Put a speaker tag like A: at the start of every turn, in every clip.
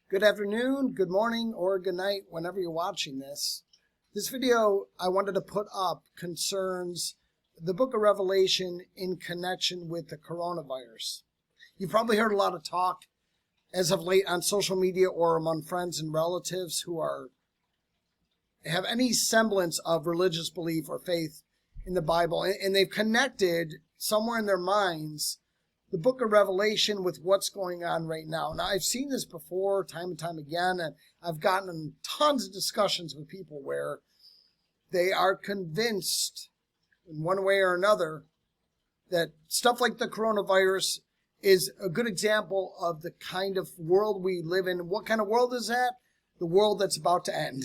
A: Good afternoon, good morning, or good night whenever you're watching this. This video I wanted to put up concerns the book of Revelation in connection with the coronavirus. You've probably heard a lot of talk as of late on social media or among friends and relatives who have any semblance of religious belief or faith in the Bible, and they've connected somewhere in their minds the book of Revelation with what's going on right now. Now, I've seen this before time and time again, and I've gotten in tons of discussions with people where they are convinced in one way or another that stuff like the coronavirus is a good example of the kind of world we live in. What kind of world is that? The world that's about to end.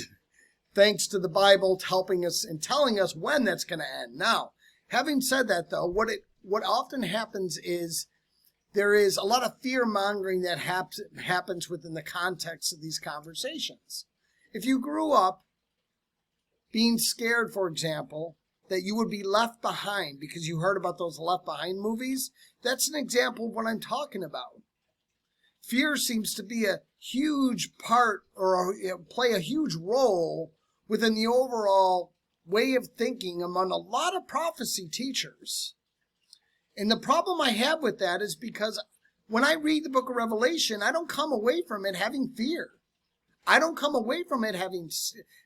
A: Thanks to the Bible helping us and telling us when that's going to end. Now, having said that, though, what often happens is there is a lot of fear-mongering that happens within the context of these conversations. If you grew up being scared, for example, that you would be left behind because you heard about those Left Behind movies, that's an example of what I'm talking about. Fear seems to be a huge part or play a huge role within the overall way of thinking among a lot of prophecy teachers. And the problem I have with that is because when I read the book of Revelation, I don't come away from it having fear. I don't come away from it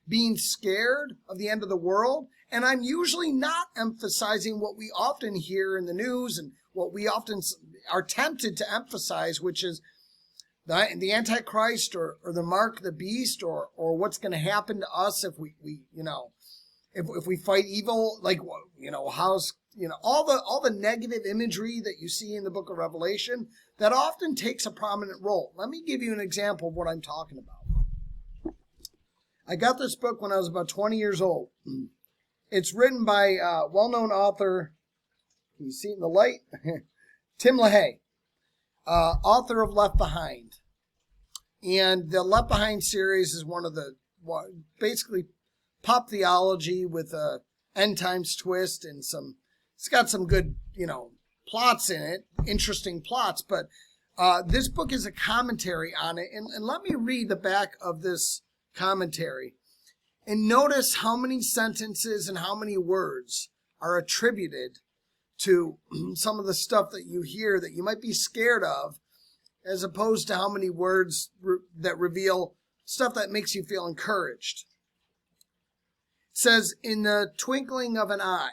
A: being scared of the end of the world. And I'm usually not emphasizing what we often hear in the news and what we often are tempted to emphasize, which is the antichrist or the mark of the beast or what's going to happen to us if if we fight evil, like, all the negative imagery that you see in the book of Revelation, that often takes a prominent role. Let me give you an example of what I'm talking about. I got this book when I was about 20 years old. It's written by a well-known author. Can you see it in the light? Tim LaHaye, author of Left Behind. And the Left Behind series is one of the, basically, pop theology with a end times twist and it's got some good, plots in it, interesting plots, but this book is a commentary on it. And let me read the back of this commentary and notice how many sentences and how many words are attributed to some of the stuff that you hear that you might be scared of, as opposed to how many words that reveal stuff that makes you feel encouraged. It says, in the twinkling of an eye,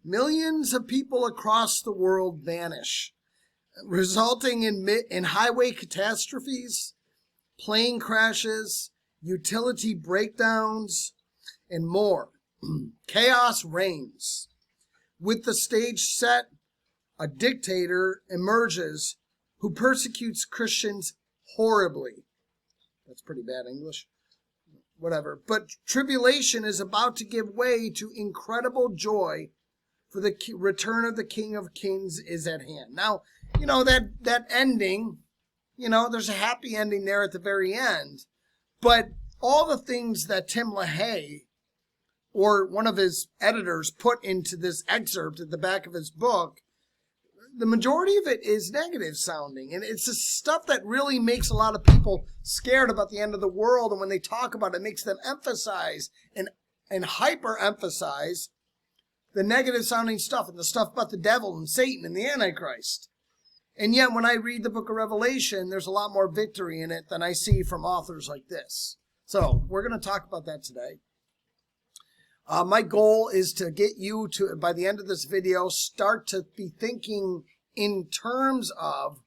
A: millions of people across the world vanish, resulting in highway catastrophes, plane crashes, utility breakdowns, and more. Chaos reigns. With the stage set, a dictator emerges who persecutes Christians horribly. That's pretty bad English. Whatever. But tribulation is about to give way to incredible joy, for the return of the King of Kings is at hand. Now, that ending, there's a happy ending there at the very end. But all the things that Tim LaHaye, or one of his editors, put into this excerpt at the back of his book, the majority of it is negative sounding. And it's the stuff that really makes a lot of people scared about the end of the world. And when they talk about it, it makes them emphasize and hyper-emphasize the negative sounding stuff and the stuff about the devil and Satan and the Antichrist. And yet when I read the book of Revelation, there's a lot more victory in it than I see from authors like this. So we're going to talk about that today. My goal is to get you to, by the end of this video, start to be thinking in terms of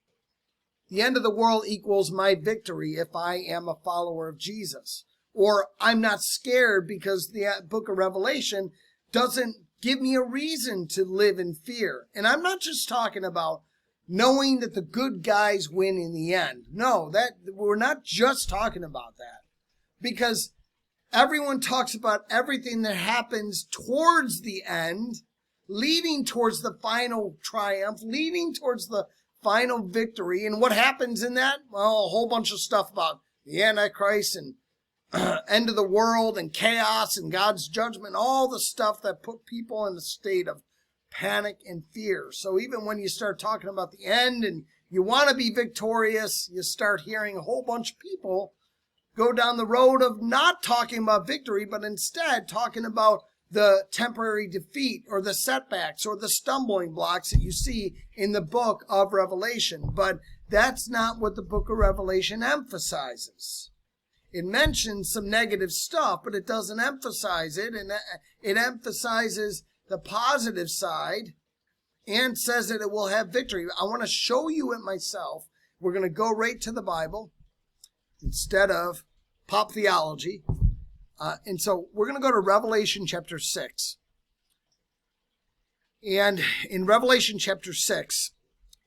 A: the end of the world equals my victory if I am a follower of Jesus. Or I'm not scared because the book of Revelation doesn't give me a reason to live in fear. And I'm not just talking about knowing that the good guys win in the end. No, we're not just talking about that. Because everyone talks about everything that happens towards the end, leading towards the final triumph, leading towards the final victory. And what happens in that? Well, a whole bunch of stuff about the Antichrist and end of the world and chaos and God's judgment, all the stuff that put people in a state of panic and fear. So even when you start talking about the end and you want to be victorious, you start hearing a whole bunch of people go down the road of not talking about victory, but instead talking about the temporary defeat or the setbacks or the stumbling blocks that you see in the book of Revelation. But that's not what the book of Revelation emphasizes. It mentions some negative stuff, but it doesn't emphasize it, and it emphasizes the positive side and says that it will have victory. I want to show you it myself. We're going to go right to the Bible instead of pop theology. And so we're going to go to Revelation chapter 6. And in Revelation chapter 6,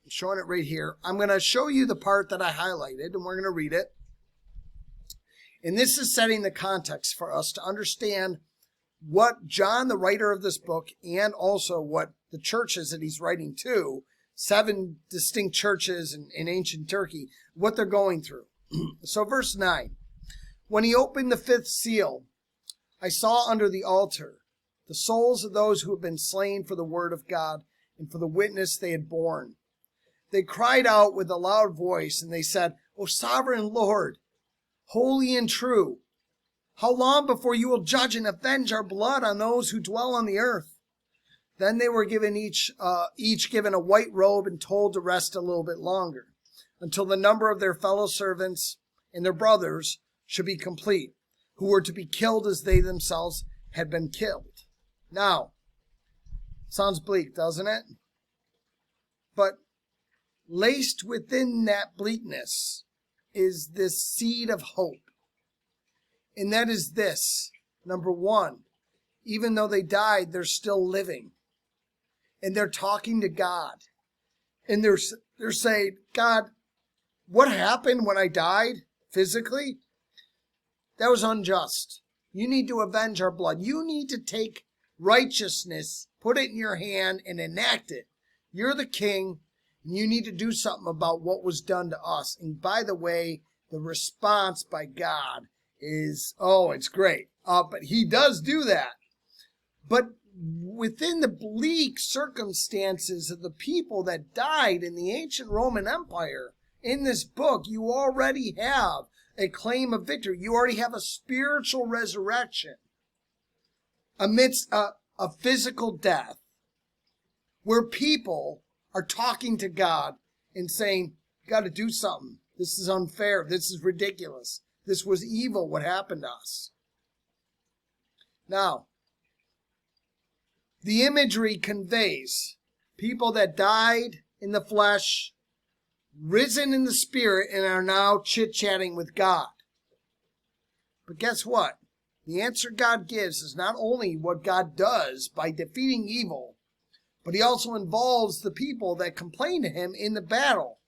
A: I'm showing it right here, I'm going to show you the part that I highlighted, and we're going to read it. And this is setting the context for us to understand what John, the writer of this book, and also what the churches that he's writing to, 7 distinct churches in ancient Turkey, what they're going through. So verse 9, when he opened the 5th seal, I saw under the altar the souls of those who have been slain for the word of God and for the witness they had borne. They cried out with a loud voice, and they said, O sovereign Lord, holy and true, how long before you will judge and avenge our blood on those who dwell on the earth? Then they were given each given a white robe and told to rest a little bit longer, until the number of their fellow servants and their brothers should be complete, who were to be killed as they themselves had been killed. Now, sounds bleak, doesn't it? But laced within that bleakness is this seed of hope. And that is this. Number one, even though they died, they're still living. And they're talking to God. And they're saying, God, what happened when I died physically? That was unjust. You need to avenge our blood. You need to take righteousness, put it in your hand, and enact it. You're the king, and you need to do something about what was done to us. And by the way, the response by God is, oh, it's great. But he does do that. But within the bleak circumstances of the people that died in the ancient Roman Empire, in this book, you already have a claim of victory. You already have a spiritual resurrection amidst a physical death, where people are talking to God and saying, you got to do something. This is unfair. This is ridiculous. This was evil, what happened to us. Now, the imagery conveys people that died in the flesh, risen in the spirit, and are now chit-chatting with God. But guess what? The answer God gives is not only what God does by defeating evil, but he also involves the people that complain to him in the battle.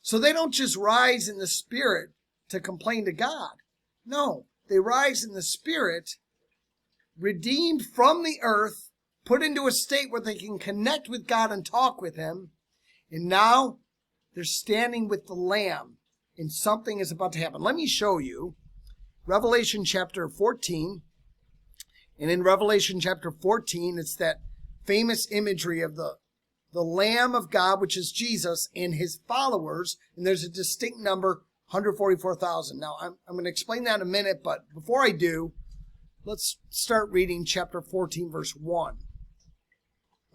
A: So they don't just rise in the spirit to complain to God. No, they rise in the spirit, redeemed from the earth, put into a state where they can connect with God and talk with him. And now they're standing with the Lamb, and something is about to happen. Let me show you Revelation chapter 14. And in Revelation chapter 14, it's that famous imagery of the Lamb of God, which is Jesus, and his followers. And there's a distinct number, 144,000. Now, I'm going to explain that in a minute, but before I do, let's start reading chapter 14, verse 1.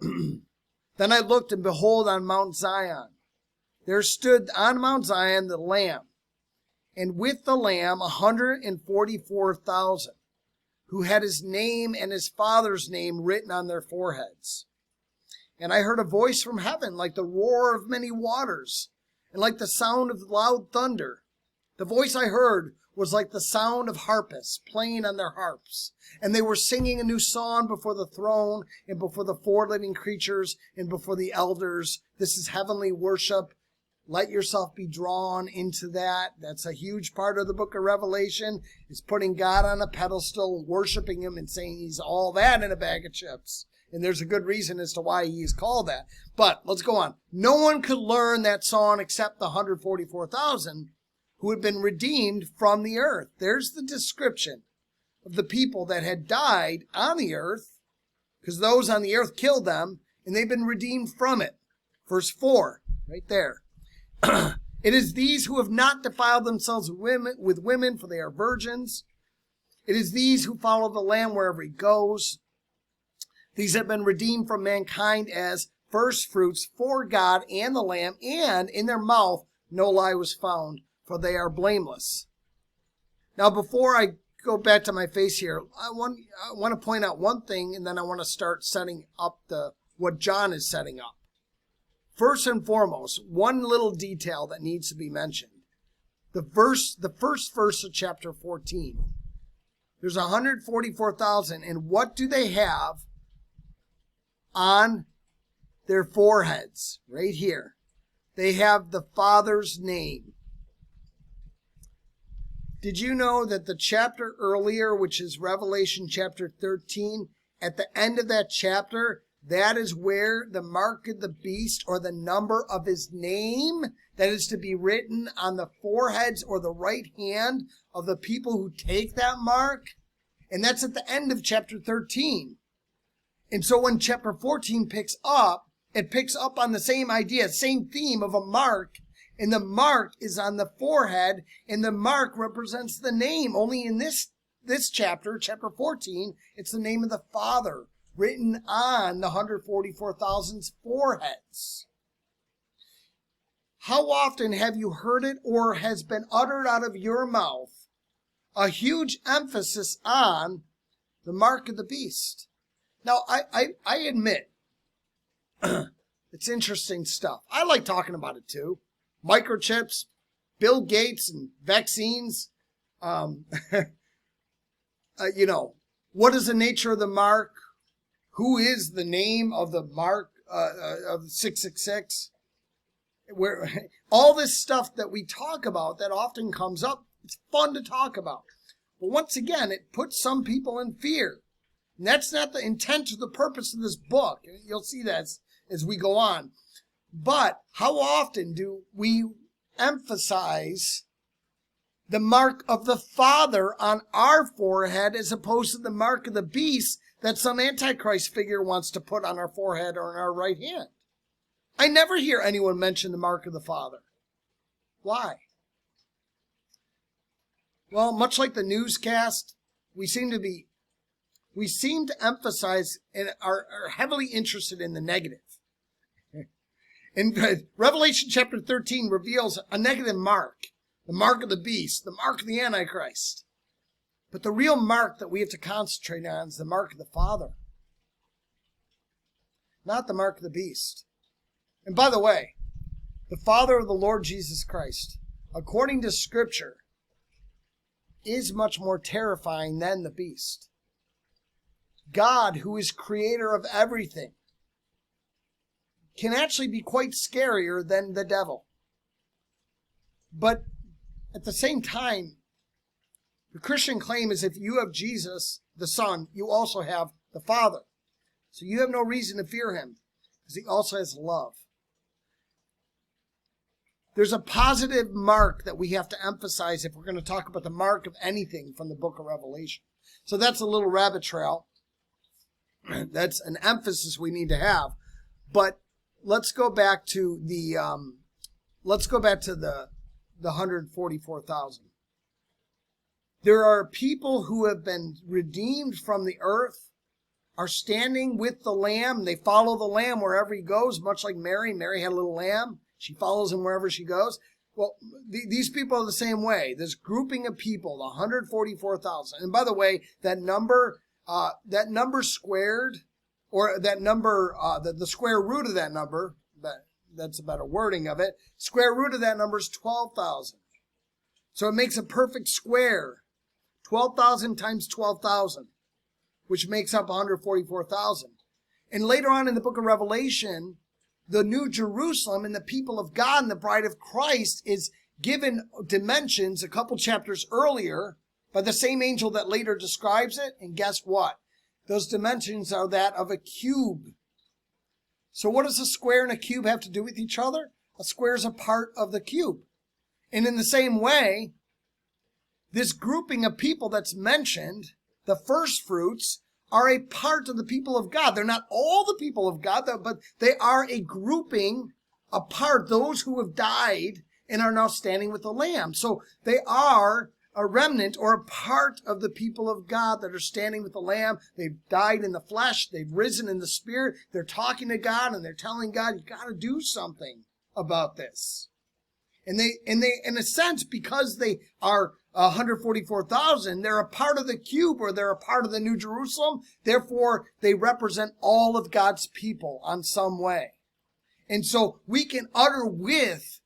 A: Then I looked, and behold, on Mount Zion, there stood on Mount Zion the Lamb, and with the Lamb 144,000, who had his name and his father's name written on their foreheads. And I heard a voice from heaven like the roar of many waters, and like the sound of loud thunder. The voice I heard was like the sound of harpists playing on their harps. And they were singing a new song before the throne, and before the 4 living creatures, and before the elders. This is heavenly worship. Let yourself be drawn into that. That's a huge part of the book of Revelation, is putting God on a pedestal, worshiping him, and saying he's all that in a bag of chips. And there's a good reason as to why he is called that. But let's go on. No one could learn that song except the 144,000 who had been redeemed from the earth. There's the description of the people that had died on the earth, because those on the earth killed them, and they've been redeemed from it. Verse 4, right there. It is these who have not defiled themselves with women, for they are virgins. It is these who follow the Lamb wherever he goes. These have been redeemed from mankind as first fruits for God and the Lamb, and in their mouth no lie was found, for they are blameless. Now, before I go back to my face here, I want to point out one thing, and then I want to start setting up what John is setting up. First and foremost, one little detail that needs to be mentioned. The first verse of chapter 14. There's 144,000, and what do they have on their foreheads? Right here. They have the Father's name. Did you know that the chapter earlier, which is Revelation chapter 13, at the end of that chapter, that is where the mark of the beast, or the number of his name, that is to be written on the foreheads or the right hand of the people who take that mark. And that's at the end of chapter 13. And so when chapter 14 picks up, it picks up on the same idea, same theme of a mark. And the mark is on the forehead, and the mark represents the name. Only in this chapter, chapter 14, it's the name of the Father written on the 144,000's foreheads. How often have you heard it, or has been uttered out of your mouth, a huge emphasis on the mark of the beast? Now, I admit, it's interesting stuff. I like talking about it too. Microchips, Bill Gates, and vaccines. What is the nature of the mark? Who is the name of the mark of 666? Where all this stuff that we talk about that often comes up, it's fun to talk about. But once again, it puts some people in fear. And that's not the intent or the purpose of this book. You'll see that as we go on. But how often do we emphasize the mark of the Father on our forehead as opposed to the mark of the beast that some antichrist figure wants to put on our forehead or on our right hand? I never hear anyone mention the mark of the Father. Why? Well, much like the newscast, we seem to emphasize and are heavily interested in the negative. And Revelation chapter 13 reveals a negative mark, the mark of the beast, the mark of the antichrist. But the real mark that we have to concentrate on is the mark of the Father, not the mark of the beast. And by the way, the Father of the Lord Jesus Christ, according to Scripture, is much more terrifying than the beast. God, who is creator of everything, can actually be quite scarier than the devil. But at the same time, the Christian claim is if you have Jesus, the Son, you also have the Father. So you have no reason to fear him, because he also has love. There's a positive mark that we have to emphasize if we're going to talk about the mark of anything from the book of Revelation. So that's a little rabbit trail. That's an emphasis we need to have. But let's go back to the 144,000. There are people who have been redeemed from the earth, are standing with the Lamb. They follow the Lamb wherever he goes, much like Mary. Mary had a little lamb. She follows him wherever she goes. Well, these people are the same way. This grouping of people, the 144,000. And by the way, that number squared, or that number, the square root of that number, that's a better wording of it. Square root of that number is 12,000. So it makes a perfect square. 12,000 times 12,000, which makes up 144,000. And later on in the book of Revelation, the New Jerusalem and the people of God and the bride of Christ is given dimensions a couple chapters earlier by the same angel that later describes it. And guess what? Those dimensions are that of a cube. So what does a square and a cube have to do with each other? A square is a part of the cube. And in the same way, this grouping of people that's mentioned, the first fruits, are a part of the people of God. They're not all the people of God, but they are a grouping a part, those who have died and are now standing with the Lamb. So they are a remnant or a part of the people of God that are standing with the Lamb. They've died in the flesh. They've risen in the spirit. They're talking to God and they're telling God, you got to do something about this. And they, in a sense, because they are 144,000, they're a part of the cube, or they're a part of the New Jerusalem. Therefore, they represent all of God's people on some way. And so we can utter with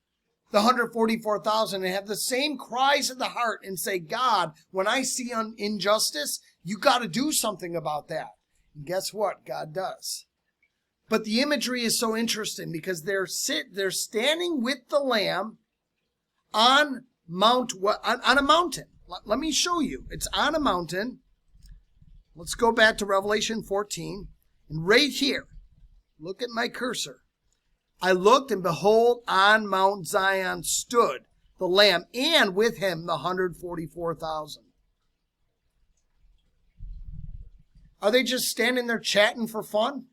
A: the 144,000 and have the same cries of the heart and say, God, when I see injustice, you got to do something about that. And guess what? God does. But the imagery is so interesting because they're standing with the Lamb on a mountain. Let me show you. It's on a mountain. Let's go back to Revelation 14. And right here, look at my cursor. I looked, and behold, on Mount Zion stood the Lamb, and with him the 144,000. Are they just standing there chatting for fun?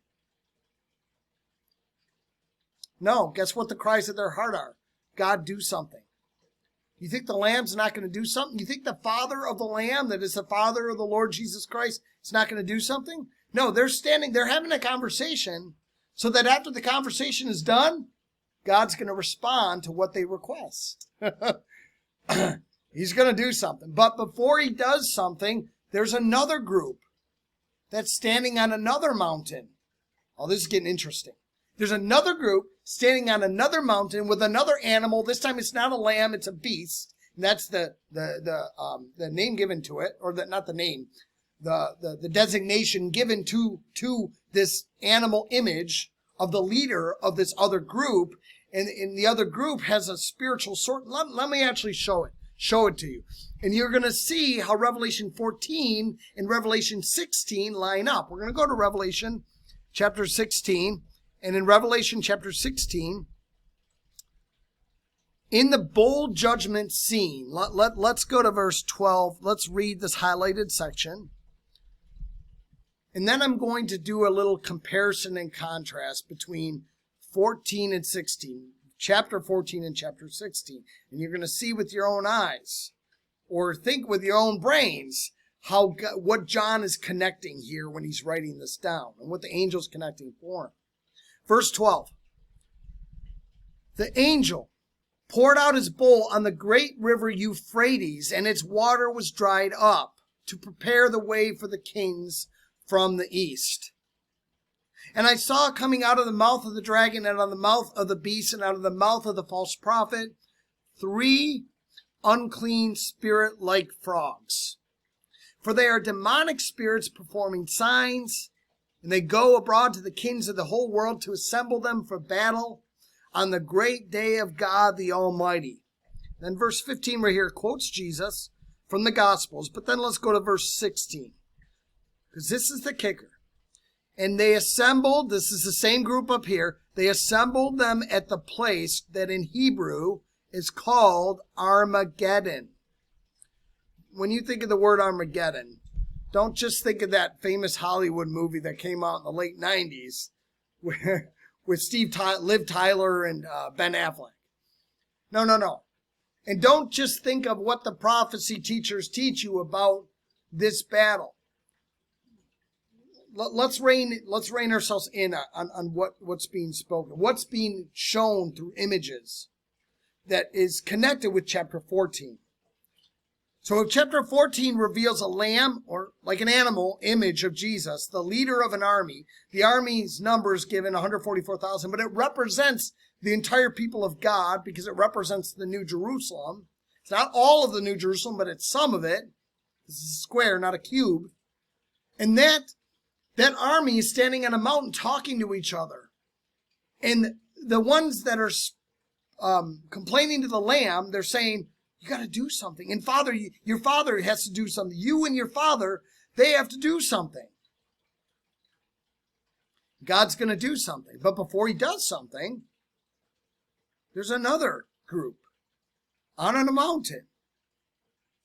A: No. Guess what the cries of their heart are? God, do something. You think the Lamb's not going to do something? You think the Father of the Lamb, that is the Father of the Lord Jesus Christ, is not going to do something? No, they're having a conversation, so that after the conversation is done, God's going to respond to what they request. He's going to do something. But before he does something, there's another group that's standing on another mountain. Oh, this is getting interesting. There's another group standing on another mountain with another animal. This time it's not a lamb, it's a beast. And that's the name given to it, or not the name, the designation given to this animal image of the leader of this other group. And the other group has a spiritual sort. Let me actually show it to you. And you're going to see how Revelation 14 and Revelation 16 line up. We're going to go to Revelation chapter 16. And in Revelation chapter 16, in the bowl judgment scene, let's go to verse 12. Let's read this highlighted section. And then I'm going to do a little comparison and contrast between 14 and 16, chapter 14 and chapter 16. And you're going to see with your own eyes, or think with your own brains, what John is connecting here when he's writing this down, and what the angel's connecting for him. Verse 12, the angel poured out his bowl on the great river Euphrates, and its water was dried up, to prepare the way for the kings from the east. And I saw coming out of the mouth of the dragon, and out of the mouth of the beast, and out of the mouth of the false prophet, 3 unclean spirit-like frogs. For they are demonic spirits performing signs, and they go abroad to the kings of the whole world to assemble them for battle on the great day of God the Almighty. Then verse 15 right here quotes Jesus from the Gospels, but then let's go to verse 16, because this is the kicker. And they assembled, this is the same group up here, they assembled them at the place that in Hebrew is called Armageddon. When you think of the word Armageddon, don't just think of that famous Hollywood movie that came out in the late 90s with Liv Tyler and Ben Affleck. No. And don't just think of what the prophecy teachers teach you about this battle. Let's rein ourselves in on what's being spoken, what's being shown through images that is connected with chapter 14. So if chapter 14 reveals a lamb, or like an animal, image of Jesus, the leader of an army, the army's number is given 144,000, but it represents the entire people of God because it represents the New Jerusalem. It's not all of the New Jerusalem, but it's some of it. This is a square, not a cube. And that army is standing on a mountain talking to each other. And the ones that are complaining to the Lamb, they're saying, you got to do something. And Father, your Father has to do something. You and your Father, they have to do something. God's going to do something. But before he does something, there's another group on a mountain,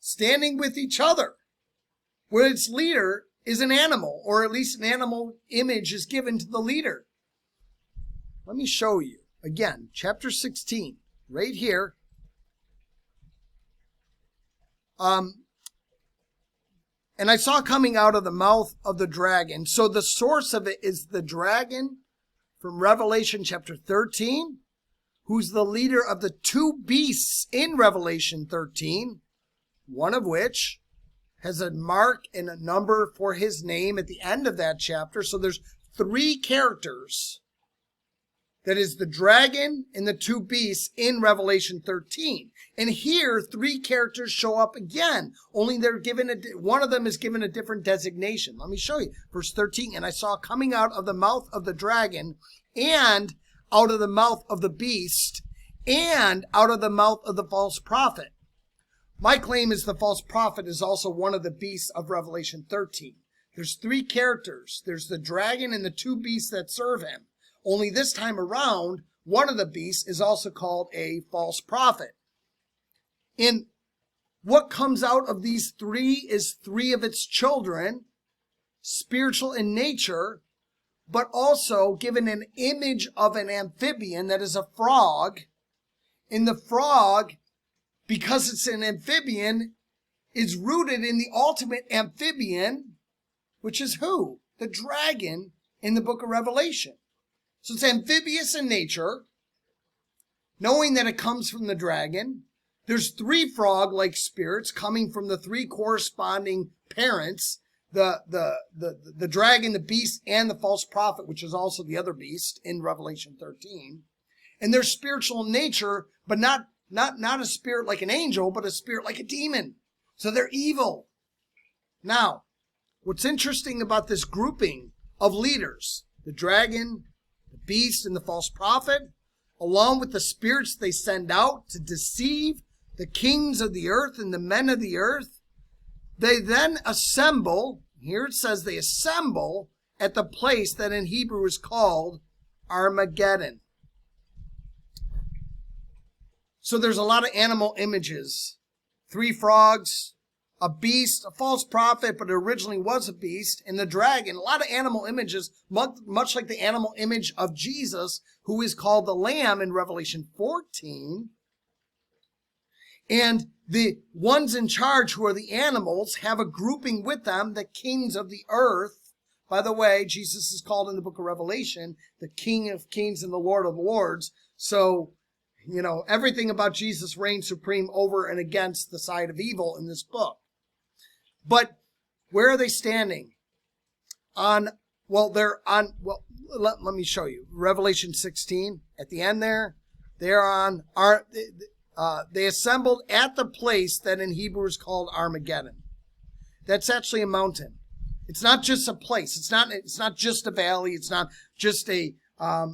A: standing with each other, where its leader is an animal, or at least an animal image is given to the leader. Let me show you. again, chapter 16, right here. And I saw coming out of the mouth of the dragon. So the source of it is the dragon from Revelation chapter 13, who's the leader of the two beasts in Revelation 13, one of which has a mark and a number for his name at the end of that chapter. So there's three characters. That is the dragon and the two beasts in Revelation 13. And here, three characters show up again. Only they're given one of them is given a different designation. Let me show you. Verse 13, and I saw coming out of the mouth of the dragon and out of the mouth of the beast and out of the mouth of the false prophet. My claim is the false prophet is also one of the beasts of Revelation 13. There's three characters. There's the dragon and the two beasts that serve him. Only this time around, one of the beasts is also called a false prophet. And what comes out of these three is three of its children, spiritual in nature, but also given an image of an amphibian that is a frog. And the frog, because it's an amphibian, is rooted in the ultimate amphibian, which is who? The dragon in the book of Revelation. So it's amphibious in nature, knowing that it comes from the dragon. There's three frog-like spirits coming from the three corresponding parents, the dragon, the beast, and the false prophet, which is also the other beast in Revelation 13. And they're spiritual in nature, but not a spirit like an angel, but a spirit like a demon. So they're evil. Now, what's interesting about this grouping of leaders, the dragon, beast and the false prophet, along with the spirits they send out to deceive the kings of the earth and the men of the earth, they then assemble, here it says they assemble at the place that in Hebrew is called Armageddon. So there's a lot of animal images. Three frogs, a beast, a false prophet, but it originally was a beast, and the dragon. A lot of animal images, much like the animal image of Jesus, who is called the Lamb in Revelation 14. And the ones in charge, who are the animals, have a grouping with them, the kings of the earth. By the way, Jesus is called in the book of Revelation the King of Kings and the Lord of Lords. So, you know, everything about Jesus reigns supreme over and against the side of evil in this book. But where are they standing? Let me show you. Revelation 16, at the end there, they assembled at the place that in Hebrew is called Armageddon. That's actually a mountain. It's not just a place. It's not just a valley. It's not just a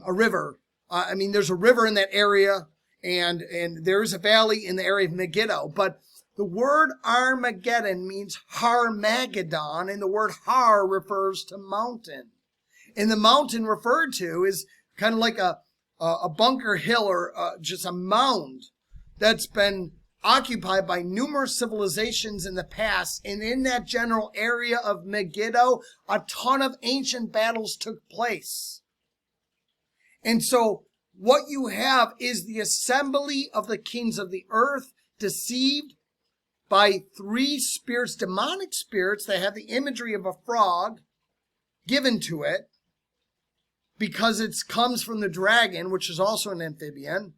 A: river. There's a river in that area, and there's a valley in the area of Megiddo, but the word Armageddon means Harmageddon, and the word Har refers to mountain. And the mountain referred to is kind of like a bunker hill or just a mound that's been occupied by numerous civilizations in the past. And in that general area of Megiddo, a ton of ancient battles took place. And so what you have is the assembly of the kings of the earth, deceived by three spirits, demonic spirits that have the imagery of a frog given to it because it comes from the dragon, which is also an amphibian.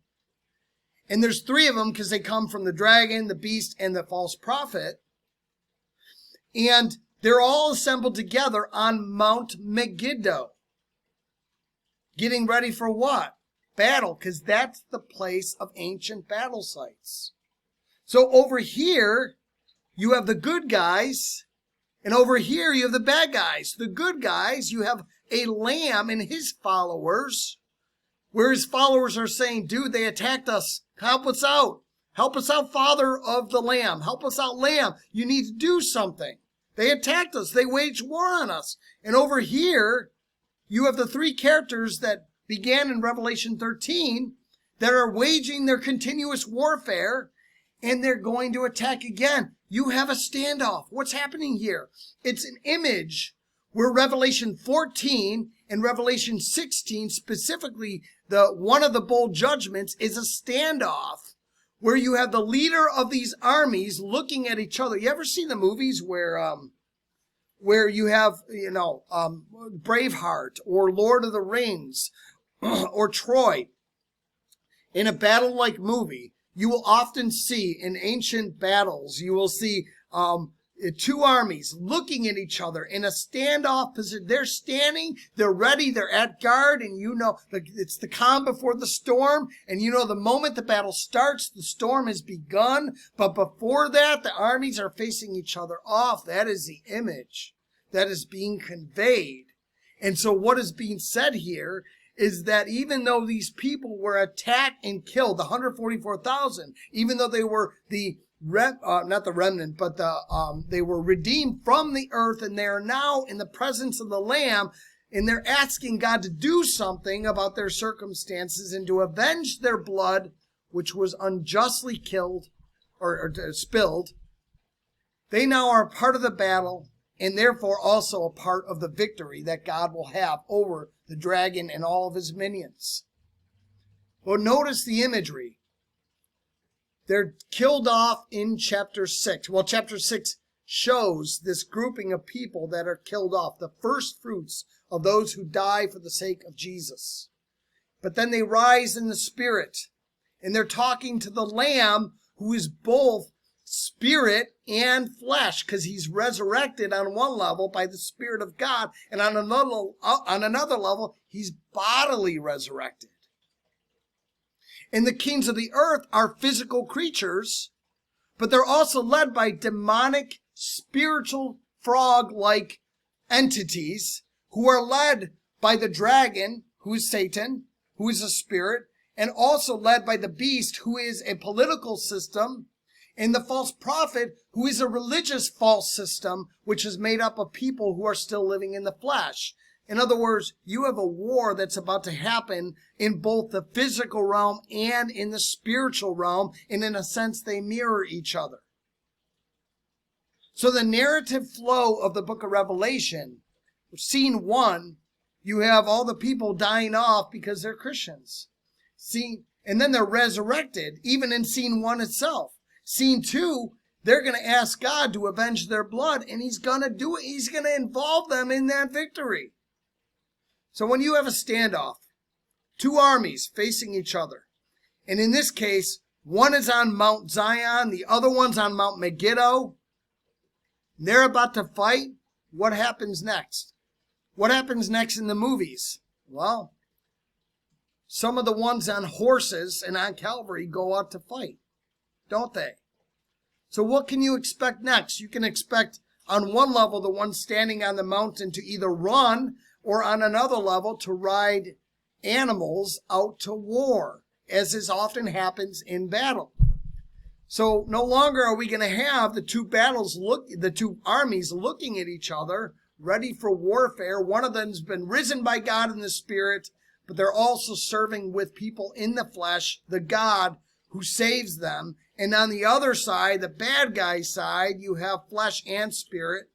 A: And there's three of them because they come from the dragon, the beast, and the false prophet. And they're all assembled together on Mount Megiddo. Getting ready for what? Battle, because that's the place of ancient battle sites. So over here, you have the good guys, and over here you have the bad guys. The good guys, you have a lamb and his followers, where his followers are saying, dude, they attacked us. Help us out. Help us out, father of the lamb. Help us out, lamb. You need to do something. They attacked us. They waged war on us. And over here, you have the three characters that began in Revelation 13 that are waging their continuous warfare, and they're going to attack again. You have a standoff. What's happening here? It's an image where Revelation 14 and Revelation 16 specifically one of the bowl judgments is a standoff where you have the leader of these armies looking at each other. You ever see the movies where you have, Braveheart or Lord of the Rings or Troy? In a battle-like movie, you will often see in ancient battles, you will see two armies looking at each other in a standoff position. They're standing, they're ready, they're at guard, and it's the calm before the storm, and the moment the battle starts, the storm has begun, but before that, the armies are facing each other off. That is the image that is being conveyed. And so what is being said here is that even though these people were attacked and killed, the 144,000, even though they were not the remnant, but they were redeemed from the earth, and they are now in the presence of the Lamb, and they're asking God to do something about their circumstances and to avenge their blood, which was unjustly killed or spilled. They now are a part of the battle, and therefore also a part of the victory that God will have over the dragon and all of his minions. Well, notice the imagery. They're killed off in chapter 6. Well, chapter 6 shows this grouping of people that are killed off, the first fruits of those who die for the sake of Jesus. But then they rise in the Spirit, and they're talking to the Lamb, who is both spirit and flesh, because he's resurrected on one level by the Spirit of God, and on another level, he's bodily resurrected. And the kings of the earth are physical creatures, but they're also led by demonic, spiritual, frog-like entities who are led by the dragon, who is Satan, who is a spirit, and also led by the beast, who is a political system, and the false prophet, who is a religious false system, which is made up of people who are still living in the flesh. In other words, you have a war that's about to happen in both the physical realm and in the spiritual realm, and in a sense, they mirror each other. So the narrative flow of the book of Revelation, scene 1, you have all the people dying off because they're Christians. And then they're resurrected, even in scene 1 itself. Scene 2, they're going to ask God to avenge their blood, and he's going to do it. He's going to involve them in that victory. So when you have a standoff, two armies facing each other, and in this case, one is on Mount Zion, the other one's on Mount Megiddo, and they're about to fight, what happens next? What happens next in the movies? Well, some of the ones on horses and on Calvary go out to fight, don't they? So what can you expect next? You can expect on one level the one standing on the mountain to either run, or on another level to ride animals out to war, as is often happens in battle. So no longer are we going to have the two armies looking at each other, ready for warfare. One of them's been risen by God in the Spirit, but they're also serving with people in the flesh, the God who saves them. And on the other side, the bad guy side, you have flesh and spirit,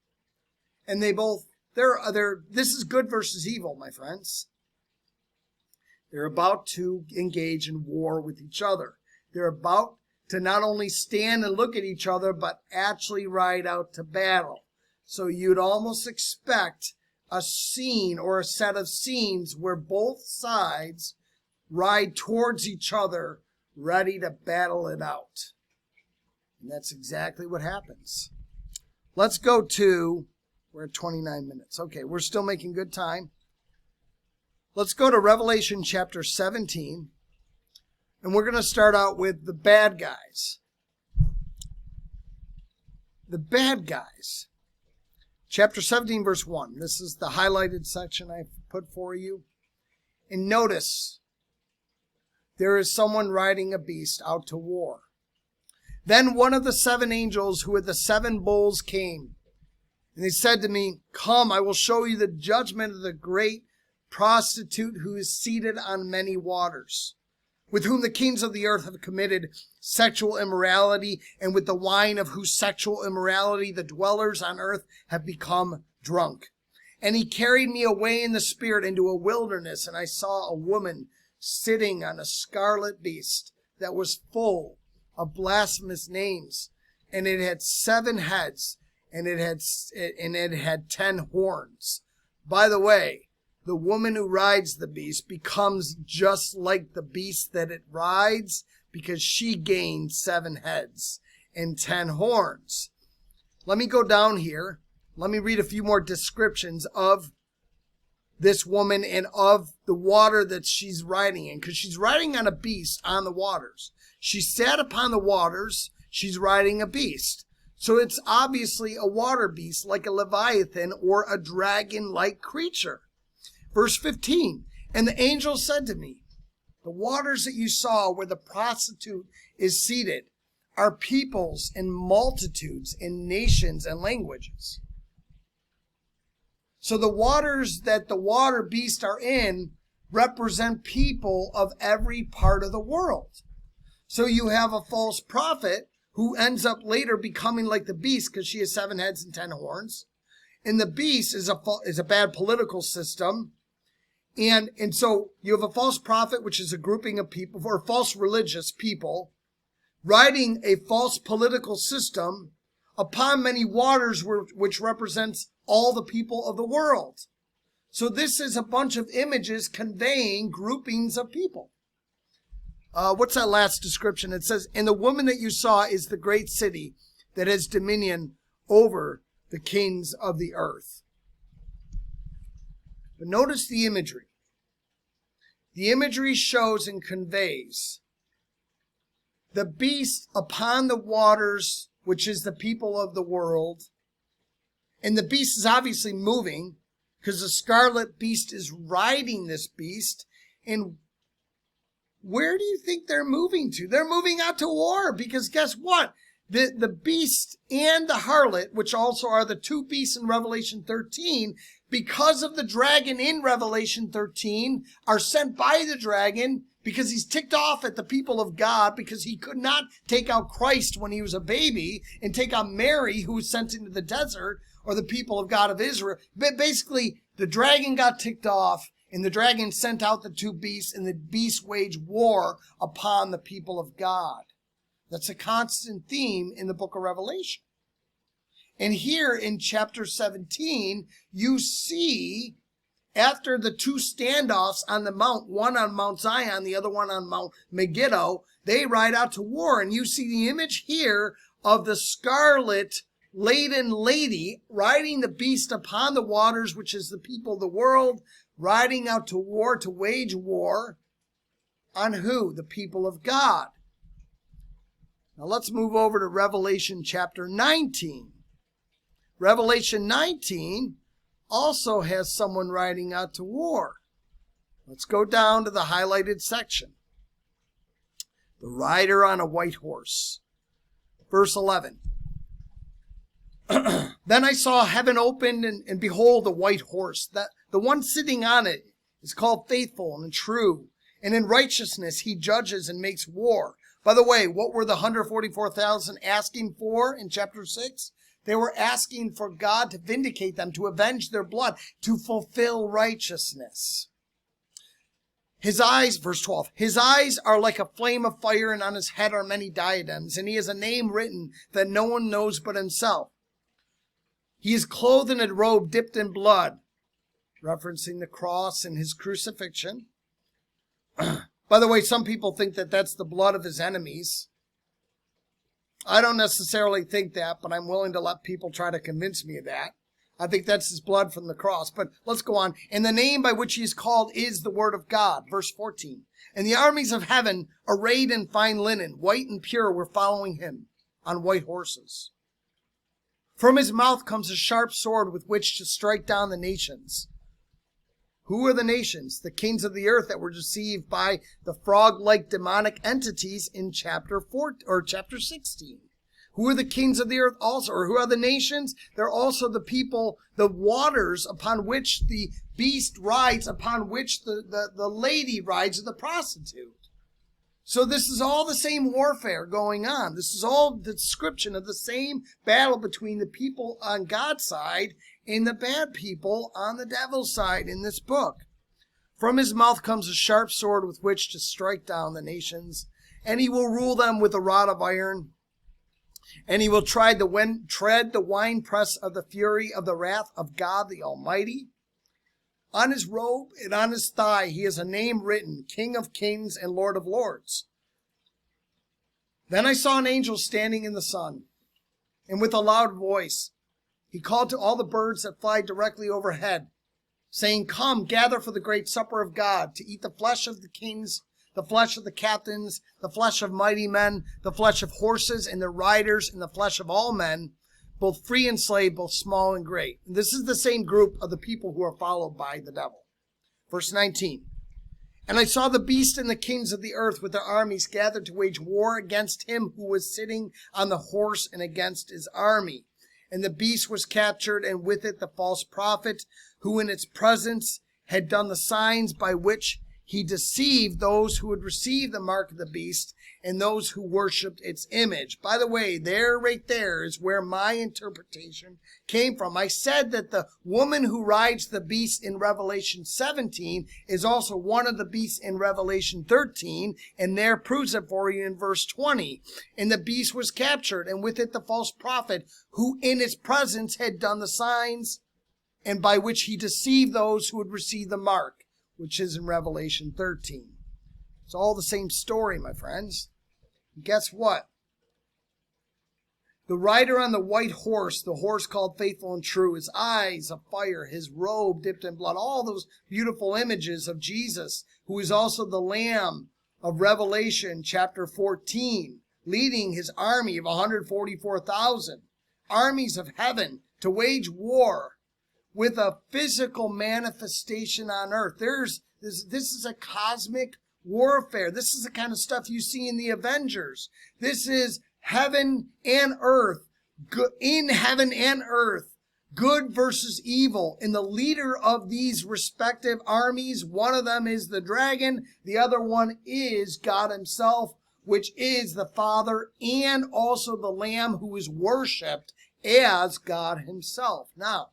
A: and this is good versus evil, my friends. They're about to engage in war with each other. They're about to not only stand and look at each other, but actually ride out to battle. So you'd almost expect a scene or a set of scenes where both sides ride towards each other, ready to battle it out. And that's exactly what happens. Let's go to... We're at 29 minutes. Okay, we're still making good time. Let's go to Revelation chapter 17. And we're going to start out with the bad guys. The bad guys. Chapter 17, verse 1. This is the highlighted section I've put for you. And notice, there is someone riding a beast out to war. Then one of the 7 angels who had the 7 bowls came. And he said to me, "Come, I will show you the judgment of the great prostitute who is seated on many waters, with whom the kings of the earth have committed sexual immorality, and with the wine of whose sexual immorality the dwellers on earth have become drunk." And he carried me away in the Spirit into a wilderness, and I saw a woman sitting on a scarlet beast that was full of blasphemous names, and it had 7 heads, and it had 10 horns. By the way, the woman who rides the beast becomes just like the beast that it rides, because she gained 7 heads and 10 horns. Let me go down here. Let me read a few more descriptions of this woman and of the water that she's riding in, because she's riding on a beast on the waters. She sat upon the waters. She's riding a beast. So it's obviously a water beast, like a leviathan or a dragon-like creature. Verse 15, and the angel said to me, the waters that you saw where the prostitute is seated are peoples and multitudes and nations and languages. So the waters that the water beasts are in represent people of every part of the world. So you have a false prophet who ends up later becoming like the beast because she has 7 heads and 10 horns. And the beast is a bad political system. And so you have a false prophet, which is a grouping of people, or false religious people, riding a false political system upon many waters, which represents all the people of the world. So this is a bunch of images conveying groupings of people. What's that last description? It says, and the woman that you saw is the great city that has dominion over the kings of the earth. But notice the imagery. The imagery shows and conveys the beast upon the waters, which is the people of the world. And the beast is obviously moving because the scarlet beast is riding this beast. And where do you think they're moving to? They're moving out to war, because guess what? The beast and the harlot, which also are the 2 beasts in Revelation 13, because of the dragon in Revelation 13, are sent by the dragon because he's ticked off at the people of God because he could not take out Christ when he was a baby and take out Mary, who was sent into the desert, or the people of God of Israel. But basically, the dragon got ticked off, and the dragon sent out the 2 beasts, and the beasts waged war upon the people of God. That's a constant theme in the book of Revelation. And here in chapter 17, you see, after the 2 standoffs on the mount, one on Mount Zion, the other one on Mount Megiddo, they ride out to war. And you see the image here of the scarlet laden lady riding the beast upon the waters, which is the people of the world, riding out to war, to wage war on who? The people of God. Now let's move over to Revelation chapter 19. Revelation 19 also has someone riding out to war. Let's go down to the highlighted section. The rider on a white horse. Verse 11. Then I saw heaven opened, and behold, a white horse. The one sitting on it is called Faithful and True, and in righteousness he judges and makes war. By the way, what were the 144,000 asking for in chapter 6? They were asking for God to vindicate them, to avenge their blood, to fulfill righteousness. His eyes, verse 12, his eyes are like a flame of fire, and on his head are many diadems, and he has a name written that no one knows but himself. He is clothed in a robe dipped in blood, referencing the cross and his crucifixion. By the way, some people think that that's the blood of his enemies. I don't necessarily think that, but I'm willing to let people try to convince me of that. I think that's his blood from the cross. But let's go on. And the name by which he is called is the Word of God. Verse 14. And the armies of heaven, arrayed in fine linen, white and pure, were following him on white horses. From his mouth comes a sharp sword with which to strike down the nations. Who are the nations? The kings of the earth that were deceived by the frog-like demonic entities in chapter 4 or chapter 16. Who are the kings of the earth also? Or who are the nations? They're also the people, the waters upon which the beast rides, upon which the lady rides, the prostitute. So this is all the same warfare going on. This is all the description of the same battle between the people on God's side and the bad people on the devil's side in this book. From his mouth comes a sharp sword with which to strike down the nations, and he will rule them with a rod of iron. And he will tread the winepress of the fury of the wrath of God the Almighty. On his robe and on his thigh he has a name written, King of Kings and Lord of Lords. Then I saw an angel standing in the sun, and with a loud voice he called to all the birds that fly directly overhead, saying, Come, gather for the great supper of God, to eat the flesh of the kings, the flesh of the captains, the flesh of mighty men, the flesh of horses and their riders, and the flesh of all men, both free and slave, both small and great. And this is the same group of the people who are followed by the devil. Verse 19. And I saw the beast and the kings of the earth with their armies gathered to wage war against him who was sitting on the horse and against his army. And the beast was captured, and with it the false prophet, who in its presence had done the signs by which he deceived those who would receive the mark of the beast and those who worshipped its image. By the way, right there is where my interpretation came from. I said that the woman who rides the beast in Revelation 17 is also one of the beasts in Revelation 13, and there proves it for you in verse 20. And the beast was captured, and with it the false prophet, who in its presence had done the signs, and by which he deceived those who would receive the mark, which is in Revelation 13. It's all the same story, my friends. And guess what? The rider on the white horse, the horse called Faithful and True, his eyes of fire, his robe dipped in blood, all those beautiful images of Jesus, who is also the Lamb of Revelation chapter 14, leading his army of 144,000, armies of heaven to wage war with a physical manifestation on earth. This is a cosmic warfare. This is the kind of stuff you see in the Avengers. This is heaven and earth, in heaven and earth, good versus evil. And the leader of these respective armies, one of them is the dragon, the other one is God himself, which is the Father and also the Lamb, who is worshipped as God himself. Now,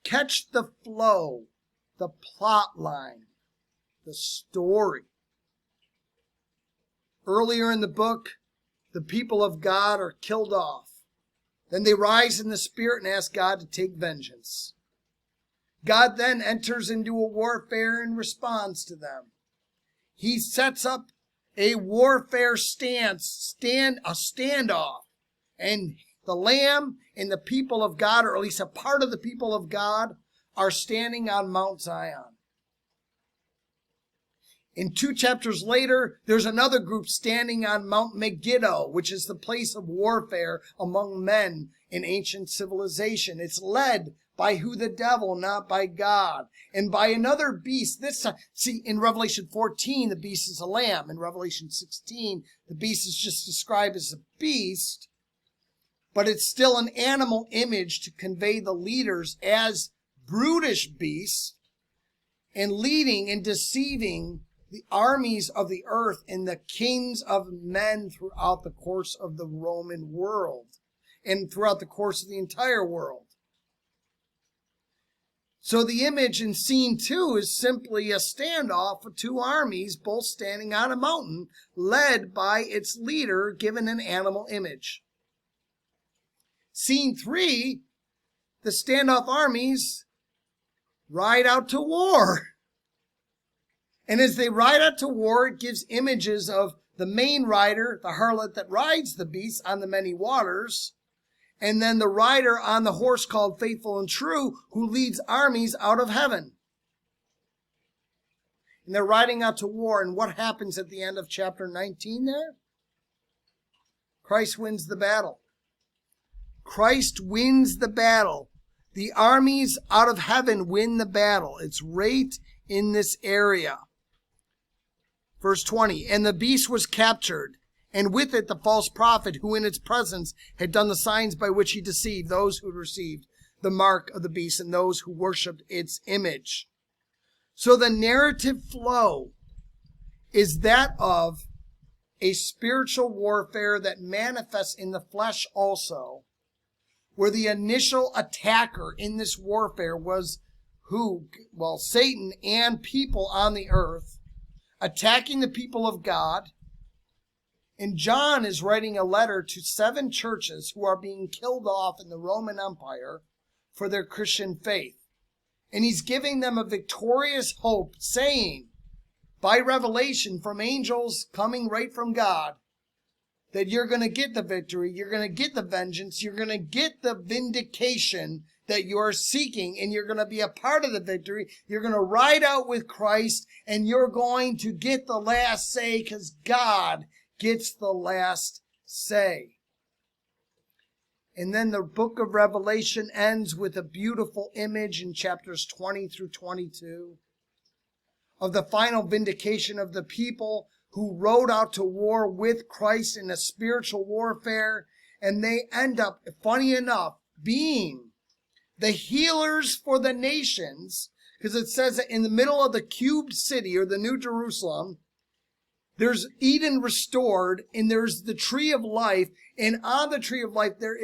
A: catch the flow, the plot line, the story. Earlier in the book, the people of God are killed off. Then they rise in the spirit and ask God to take vengeance. God then enters into a warfare in response to them. He sets up a warfare stance, a standoff, and the Lamb and the people of God, or at least a part of the people of God, are standing on Mount Zion. In 2 chapters later, there's another group standing on Mount Megiddo, which is the place of warfare among men in ancient civilization. It's led by who? The devil, not by God. And by another beast. This time, see, in Revelation 14, the beast is a lamb. In Revelation 16, the beast is just described as a beast, but it's still an animal image to convey the leaders as brutish beasts and leading and deceiving the armies of the earth and the kings of men throughout the course of the Roman world and throughout the course of the entire world. So the image in scene 2 is simply a standoff of two armies, both standing on a mountain, led by its leader, given an animal image. Scene 3, the standoff armies ride out to war. And as they ride out to war, it gives images of the main rider, the harlot that rides the beast on the many waters, and then the rider on the horse called Faithful and True, who leads armies out of heaven. And they're riding out to war, and what happens at the end of chapter 19 there? Christ wins the battle. Christ wins the battle. The armies out of heaven win the battle. It's right in this area. Verse 20, and the beast was captured, and with it the false prophet, who in its presence had done the signs by which he deceived those who received the mark of the beast and those who worshipped its image. So the narrative flow is that of a spiritual warfare that manifests in the flesh also, where the initial attacker in this warfare was Satan and people on the earth, attacking the people of God. And John is writing a letter to 7 churches who are being killed off in the Roman Empire for their Christian faith. And he's giving them a victorious hope, saying, by revelation from angels coming right from God, that you're going to get the victory, you're going to get the vengeance, you're going to get the vindication that you are seeking, and you're going to be a part of the victory. You're going to ride out with Christ, and you're going to get the last say, because God gets the last say. And then the book of Revelation ends with a beautiful image in chapters 20 through 22 of the final vindication of the people who rode out to war with Christ in a spiritual warfare. And they end up, funny enough, being the healers for the nations, because it says that in the middle of the cubed city, or the New Jerusalem, there's Eden restored, and there's the tree of life, and on the tree of life there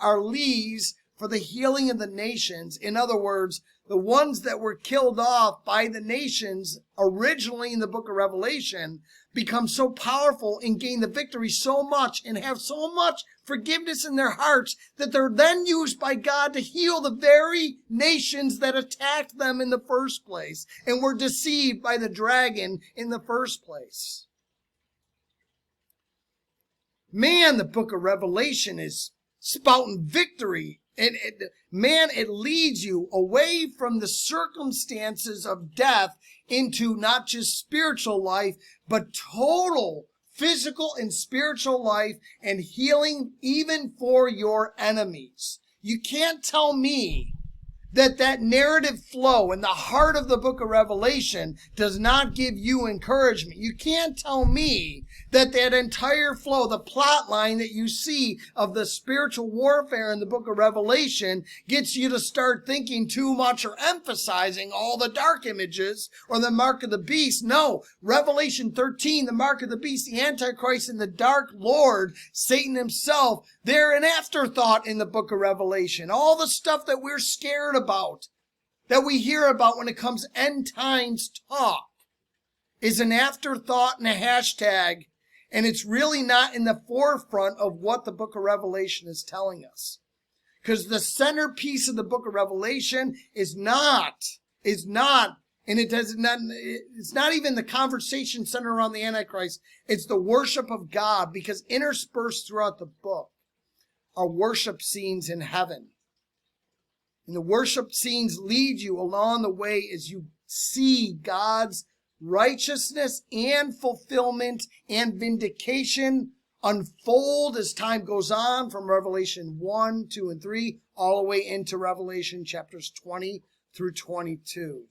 A: are leaves for the healing of the nations. In other words, the ones that were killed off by the nations originally in the book of Revelation become so powerful and gain the victory so much and have so much forgiveness in their hearts that they're then used by God to heal the very nations that attacked them in the first place and were deceived by the dragon in the first place. Man, the book of Revelation is spouting victory. It leads you away from the circumstances of death into not just spiritual life, but total physical and spiritual life and healing even for your enemies. You can't tell me that narrative flow in the heart of the book of Revelation does not give you encouragement. You can't tell me that entire flow, the plot line that you see of the spiritual warfare in the book of Revelation, gets you to start thinking too much or emphasizing all the dark images or the mark of the beast. No, Revelation 13, the mark of the beast, the antichrist, and the dark lord, Satan himself, they're an afterthought in the book of Revelation. All the stuff that we're scared about, that we hear about when it comes end times talk, is an afterthought and a hashtag, and it's really not in the forefront of what the book of Revelation is telling us. Because the centerpiece of the book of Revelation is not, and it's not even the conversation centered around the Antichrist. It's the worship of God, because interspersed throughout the book are worship scenes in heaven. And the worship scenes lead you along the way as you see God's righteousness and fulfillment and vindication unfold as time goes on from Revelation 1, 2, and 3, all the way into Revelation chapters 20 through 22.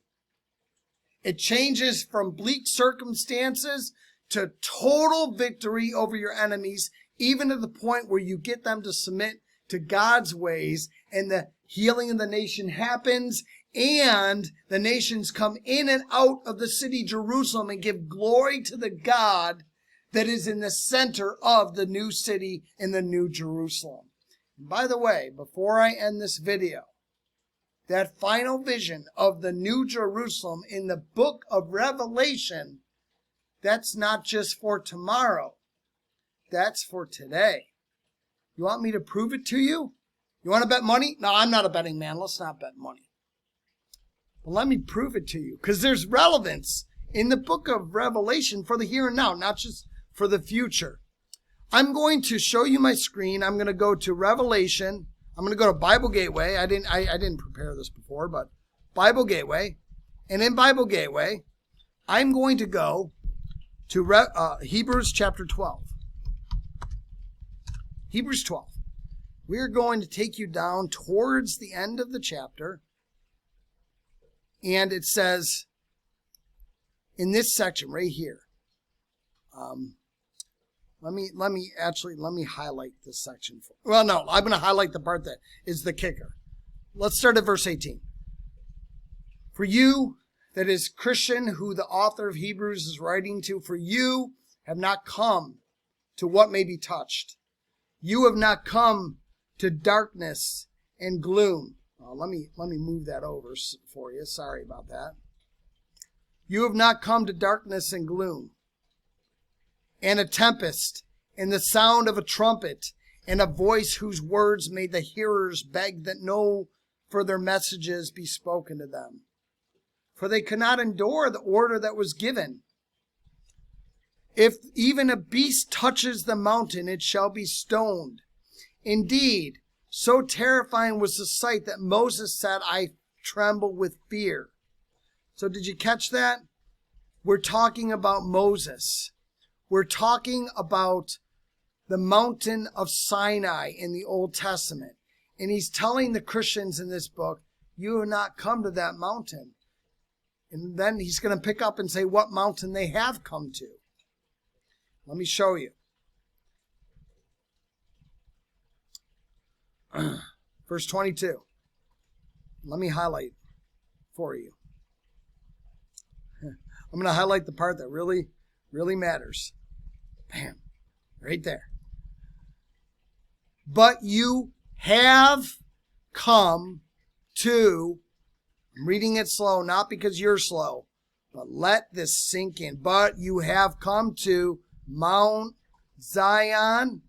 A: It changes from bleak circumstances to total victory over your enemies, even to the point where you get them to submit to God's ways, and the healing of the nation happens, and the nations come in and out of the city Jerusalem and give glory to the God that is in the center of the new city in the new Jerusalem. And by the way, before I end this video, that final vision of the new Jerusalem in the book of Revelation, that's not just for tomorrow, that's for today. You want me to prove it to you? You want to bet money? No, I'm not a betting man. Let's not bet money. But let me prove it to you, because there's relevance in the book of Revelation for the here and now, not just for the future. I'm going to show you my screen. I'm going to go to Revelation. I'm going to go to Bible Gateway. I didn't prepare this before, but Bible Gateway. And in Bible Gateway, I'm going to go to Hebrews chapter 12. Hebrews 12. We're going to take you down towards the end of the chapter. And it says in this section right here. Let me highlight this section. Well, no, I'm going to highlight the part that is the kicker. Let's start at verse 18. For you, that is Christian, who the author of Hebrews is writing to, for you have not come to what may be touched. You have not come to darkness and gloom. Let me move that over for you. Sorry about that. You have not come to darkness and gloom, and a tempest, and the sound of a trumpet, and a voice whose words made the hearers beg that no further messages be spoken to them. For they could not endure the order that was given. If even a beast touches the mountain, it shall be stoned. Indeed, so terrifying was the sight that Moses said, I tremble with fear. So did you catch that? We're talking about Moses. We're talking about the mountain of Sinai in the Old Testament. And he's telling the Christians in this book, you have not come to that mountain. And then he's going to pick up and say what mountain they have come to. Let me show you. Verse 22. Let me highlight for you. I'm going to highlight the part that really, really matters. Bam. Right there. But you have come to, I'm reading it slow, not because you're slow, but let this sink in. But you have come to Mount Zion.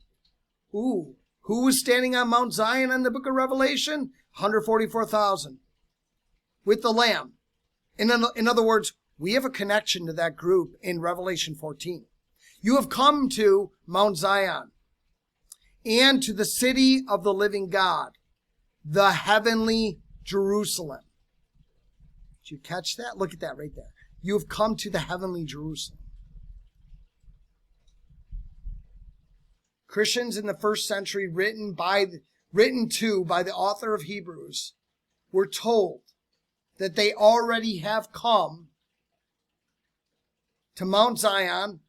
A: Ooh. Who was standing on Mount Zion in the book of Revelation? 144,000. With the Lamb. In other words, we have a connection to that group in Revelation 14. You have come to Mount Zion and to the city of the living God, the heavenly Jerusalem. Did you catch that? Look at that right there. You have come to the heavenly Jerusalem. Christians in the first century, written to by the author of Hebrews, were told that they already have come to Mount Zion,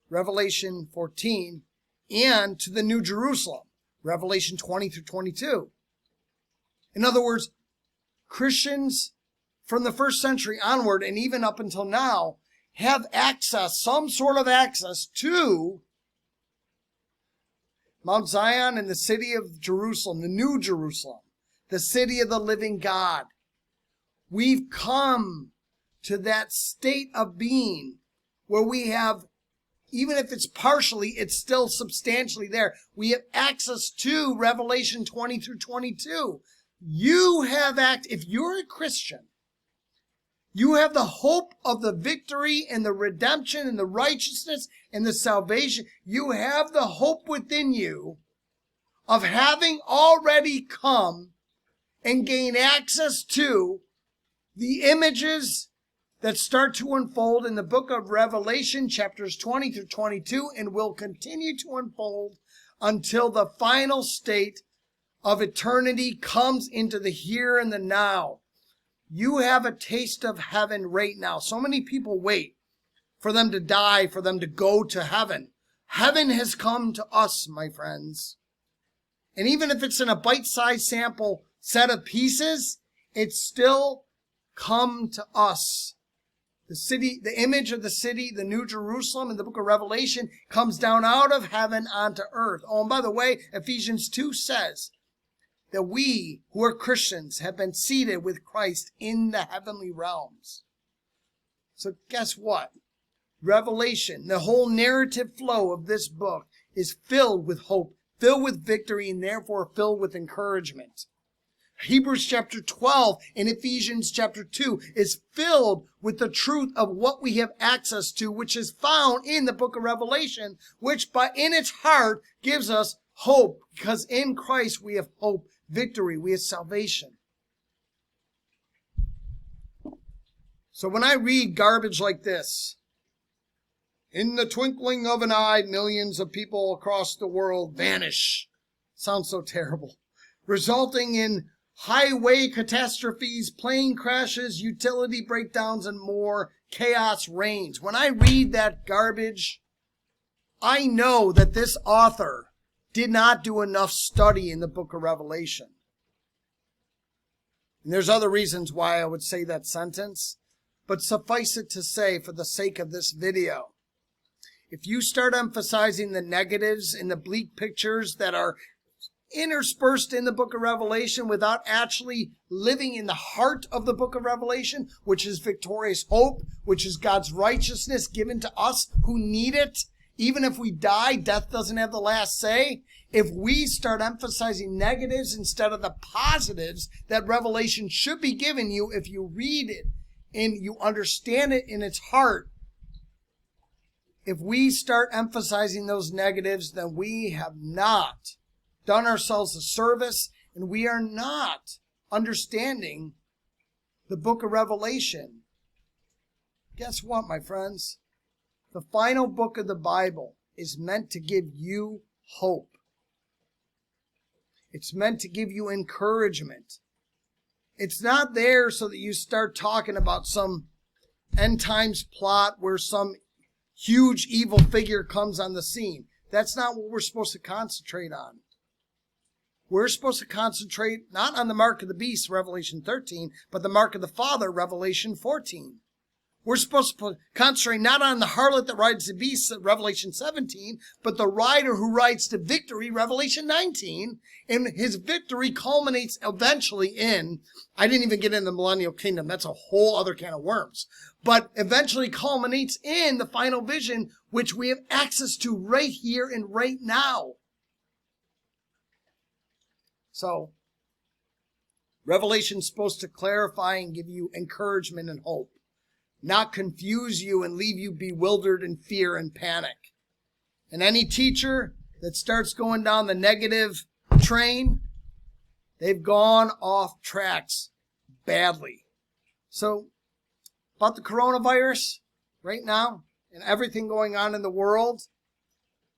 A: Revelation 14, and to the New Jerusalem, Revelation 20 through 22. In other words, Christians from the first century onward and even up until now have access, some sort of access to Mount Zion and the city of Jerusalem, the New Jerusalem, the city of the living God. We've come to that state of being where we have, even if it's partially, it's still substantially there. We have access to Revelation 20 through 22. You have if you're a Christian, you have the hope of the victory and the redemption and the righteousness and the salvation. You have the hope within you of having already come and gain access to the images that start to unfold in the book of Revelation, chapters 20 through 22, and will continue to unfold until the final state of eternity comes into the here and the now. You have a taste of heaven right now. So many people wait for them to die, for them to go to heaven. Heaven has come to us, my friends. And even if it's in a bite-sized sample set of pieces, it's still come to us. The city, the image of the city, the New Jerusalem in the book of Revelation comes down out of heaven onto earth. Oh, and by the way, Ephesians 2 says that we who are Christians have been seated with Christ in the heavenly realms. So guess what? Revelation, the whole narrative flow of this book is filled with hope, filled with victory, and therefore filled with encouragement. Hebrews chapter 12 and Ephesians chapter 2 is filled with the truth of what we have access to, which is found in the book of Revelation, which in its heart gives us hope, because in Christ we have hope, victory, we have salvation. So when I read garbage like this, in the twinkling of an eye, millions of people across the world vanish. Sounds so terrible. Resulting in highway catastrophes, plane crashes, utility breakdowns, and more. Chaos reigns. When I read that garbage, I know that this author did not do enough study in the book of Revelation. And there's other reasons why I would say that sentence, but suffice it to say, for the sake of this video, if you start emphasizing the negatives and the bleak pictures that are interspersed in the book of Revelation without actually living in the heart of the book of Revelation, which is victorious hope, which is God's righteousness given to us who need it. Even if we die, death doesn't have the last say. If we start emphasizing negatives instead of the positives that Revelation should be giving you, if you read it and you understand it in its heart, if we start emphasizing those negatives, then we have not done ourselves a service, and we are not understanding the book of Revelation. Guess what, my friends? The final book of the Bible is meant to give you hope. It's meant to give you encouragement. It's not there so that you start talking about some end times plot where some huge evil figure comes on the scene. That's not what we're supposed to concentrate on. We're supposed to concentrate not on the mark of the beast, Revelation 13, but the mark of the Father, Revelation 14. We're supposed to concentrate not on the harlot that rides the beast, Revelation 17, but the rider who rides to victory, Revelation 19. And his victory culminates eventually in, I didn't even get into the millennial kingdom. That's a whole other can of worms. But eventually culminates in the final vision, which we have access to right here and right now. So, Revelation is supposed to clarify and give you encouragement and hope, not confuse you and leave you bewildered in fear and panic. And any teacher that starts going down the negative train, they've gone off tracks badly. So, about the coronavirus right now and everything going on in the world,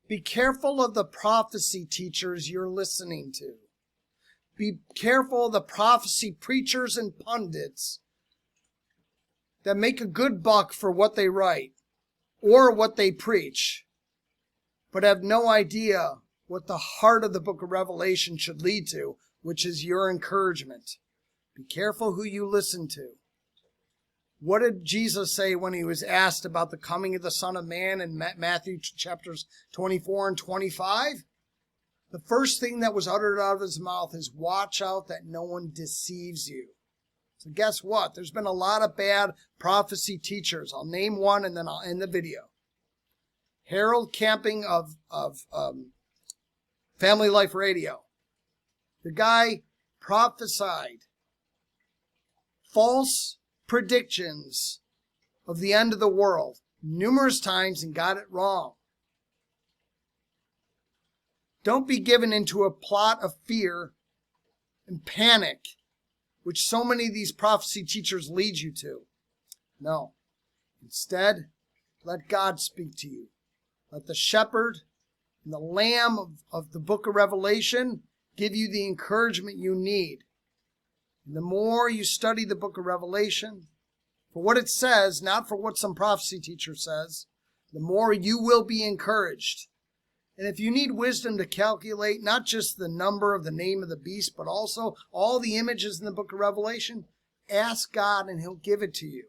A: be careful of the prophecy teachers you're listening to. Be careful of the prophecy preachers and pundits that make a good buck for what they write or what they preach, but have no idea what the heart of the book of Revelation should lead to, which is your encouragement. Be careful who you listen to. What did Jesus say when he was asked about the coming of the Son of Man in Matthew chapters 24 and 25? The first thing that was uttered out of his mouth is, watch out that no one deceives you. So guess what? There's been a lot of bad prophecy teachers. I'll name one and then I'll end the video. Harold Camping of Family Life Radio. The guy prophesied false predictions of the end of the world numerous times and got it wrong. Don't be given into a plot of fear and panic, which so many of these prophecy teachers lead you to. No. Instead, let God speak to you. Let the shepherd and the lamb of the book of Revelation give you the encouragement you need. And the more you study the book of Revelation, for what it says, not for what some prophecy teacher says, the more you will be encouraged. And if you need wisdom to calculate not just the number of the name of the beast, but also all the images in the book of Revelation, ask God and he'll give it to you.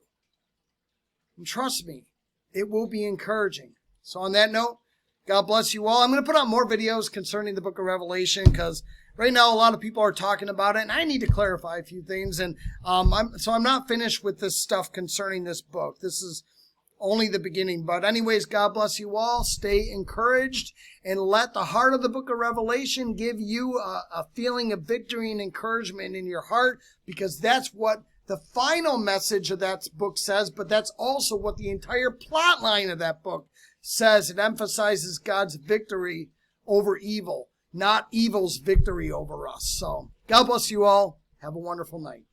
A: And trust me, it will be encouraging. So on that note, God bless you all. I'm going to put out more videos concerning the book of Revelation because right now a lot of people are talking about it and I need to clarify a few things. And I'm not finished with this stuff concerning this book. This is only the beginning. But anyways, God bless you all. Stay encouraged and let the heart of the book of Revelation give you a feeling of victory and encouragement in your heart, because that's what the final message of that book says, but that's also what the entire plot line of that book says. It emphasizes God's victory over evil, not evil's victory over us. So God bless you all. Have a wonderful night.